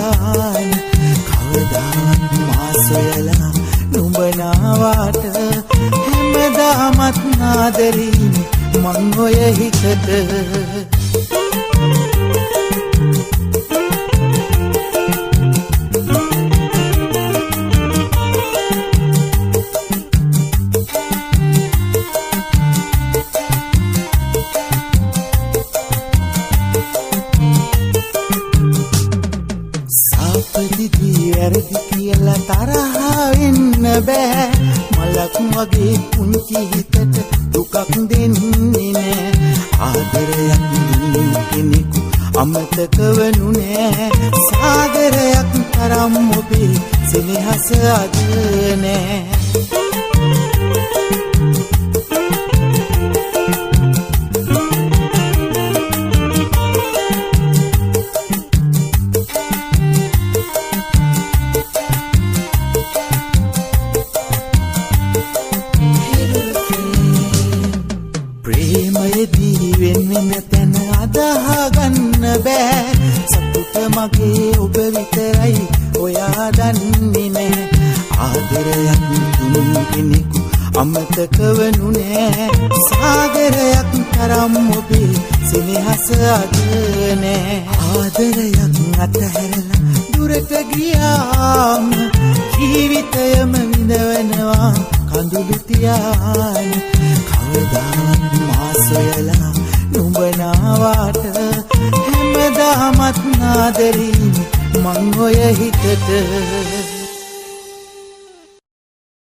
තියාන කවදාවත් මා සොයලා නුඹ නාවාට හැමදාමත් නාදරීම මං ඔය හිතට වැරදි කියලා තරහා වෙන්න බෑ මලක් වගේ පුංචි හිතට දුකක් දෙන්නේ නෑ ආදරයක් දුන්නු කෙනෙකු අමතක වනු නෑ සාගරයක් තරම් ඔබේ සෙනෙහස අද නෑ ප්‍රේමයේදී වෙන තැන අදහගන්න බෑ සතුට මගේ ඔබ විතරයි ඔයා දන්නේ නෑ ආදරයක් දුන්නු කෙනෙකු අමතක වනු නෑ සාගරයක් තරම් ඔබේ සෙනෙහස අද නෑ ආදරයක් අතහැරලා දුරට ගියාම ජීවිතයම විඳවනවා කඳුළු තියාන කවදාවත් මා සොයලා නුඹ නාවාට හැමදාමත් නාදරීම මං ඔය හිතට